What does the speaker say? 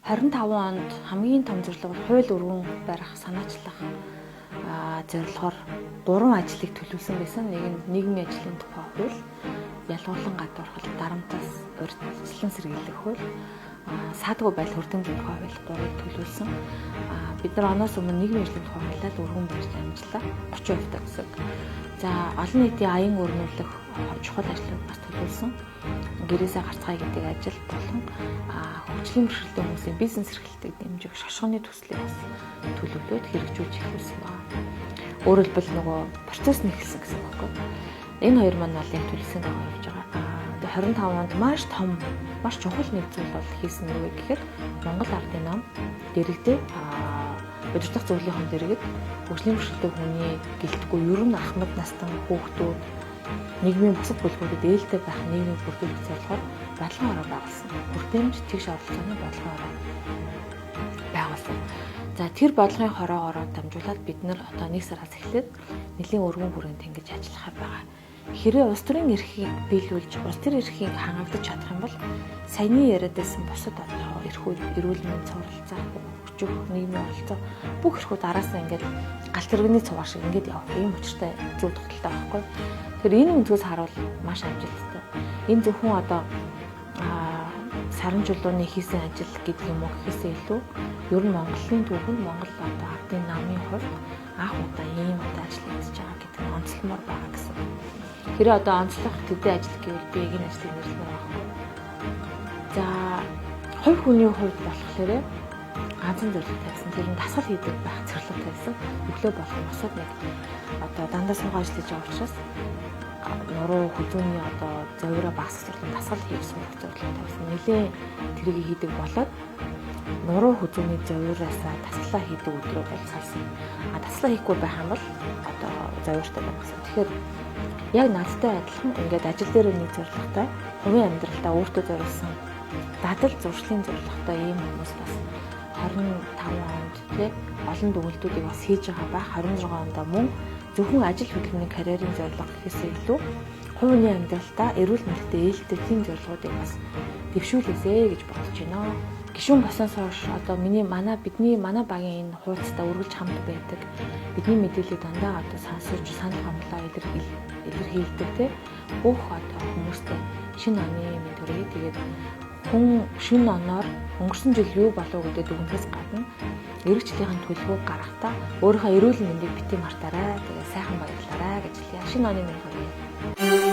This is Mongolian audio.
25 онд хамгийн том зорилго бол хууль өргөн барих, санаачлах зорилгоор 3 ажлыг төлөвлөсөн байсан. Нэг нь нийгмийн ажлын тухай хууль, ялгуулан гадуурхал, дарамтаас урьдчилан сэргийлэх хууль, саадгүй байдал хүртээмжийн тухай хууль 3-ыг төлөвлөсөн. Бид нар оноос өмнө нийгмийн ажлын тухай хуулиар өргөн барьж амжиллаа 30% таа гэсэн. За олон нийтийн аян өрнүүлэх чухал ажлууд бас төлөвлөсөн. Гэрээсээ гарцгаая гэдэг ажил болон хөгжлийн бэрхшээлтэй хүмүүсийн бизнес эрхлэлтийг дэмжих шошгоны төслийг бас төлөвлөөд хэрэгжүүлж эхлүүлсэн байна. Өөрөөр хэлбэл нөгөө процесс нь эхэлсэн гэсэн үг байхгүй. Энэ хоёр маань бол яг төлөвлөсөн дагуу явж байгаа. 25 онд маш том, маш чухал нэг зүйл бол хийсэн юу вэ гэхээр Монгол Ардын нам дэрэгдээ удирдах зөвлөлийн дэргэд хөгжлийн бэрхшээлтэй хүний гэлтгүй ер нь ахмад настан хүүхдүүд нийгмийн бусад бүлгүүдэд ээлтэй байх нийгмийн бүрдүүлэх зорилгоор бодлогын ороо байгуулсан. Бүртэмж тэгш оролцооны бодлогын ороо байгуулсан. За тэр бодлогын хороогоороо дамжуулаад бид нар одоо 1 сараас эхлээд нэлийн өргөн хүрээнд ингэж ажиллах байгаа. Хэрэг улс төрийн эрхийг биелүүлж, улс төр эрхийг хангагдаж чадах юм бол саяны яриад байсан бусад одоо эрүүл мэндийн цоролцоо, хөгжих, нийгмийн оролцоо бүх эрхүүд араасаа ингээд галт тэрэгний цугаар шиг ингээд явах юм учиртай зөв тогтолтой байхгүй. Тэгэхээр энэ өнцгөөс харуул маш амжилттай. Энэ зөвхөн одоо саран жуулууны хийсэн ажил гэдэг юм уу гэхээсээ илүү ер нь Монголын түүхэнд Монгол одоо ардын намын хувьд анх удаа ийм одоо ажил хийж байгаа гэдэг нь онцлмоор байгаа гэсэн. Хэрэв одоо онцлох төдий ажил гэвэл би энэ ажлыг нэрлэмээр байхгүй. За хувь хүний хувьд болохоор ганцхан зорилго тавьсан. Тэр нь дасгал хийдэг байх зорилго тавьсан. Өглөө болох босоод нэг одоо дандаа суугаа ажиллаж байгаа учраас нуруу хүзүүний одоо зовёроо багасгах зорилго дасгал хийж сурах зорилго тавьсан. Нэлээд тэрийг хийдэг болоод нуруу хүзүүний зовёроосаа таслаа хийдэг өдрөө болцсон. Таслаа хийхгүй байх юм бол одоо зовёртой байх гэсэн. Тэгэхээр яг надтай адилхан ингээд ажил дээр нэг зорилготой хувийн амьдралдаа өөртөө зориулсан дадал зуршлын зорилготой ийм хүмүүс бас 25 онд тий олон дүгнэлтүүдийг бас хийж байгаа байх. 26 онд мөн зөвхөн ажил хөдөлмөрийн карьерийн зорилго гэхээсээ илүү хувийн амьдралдаа эрүүл мэндэд ээлтэй тийм зорилгоодыг бас дэвшүүлээсэй гэж бодож байна. Гишүүн босноос хойш одоо бидний багийн энэ хуудастай үргэлж хамт байдаг. Бидний мэдээлэлийг дандаа одоо сонсож санал хандлаа илэрхийлдэг тий бүх одоо хүмүүстэй шинэ оны мэдрээ тэгээд хүн шинэ оноор өнгөрсөн жил юу болов гэдэг дүгнэлтээс гадна эрэгчлийн төлөвлөгөөг гаргахтаа өөрийнхөө эрүүл мэндийг бити мартаарай. Тэгээд сайхан баярлаарай гэж хэлье. Шинэ оны мэнд хүргэе.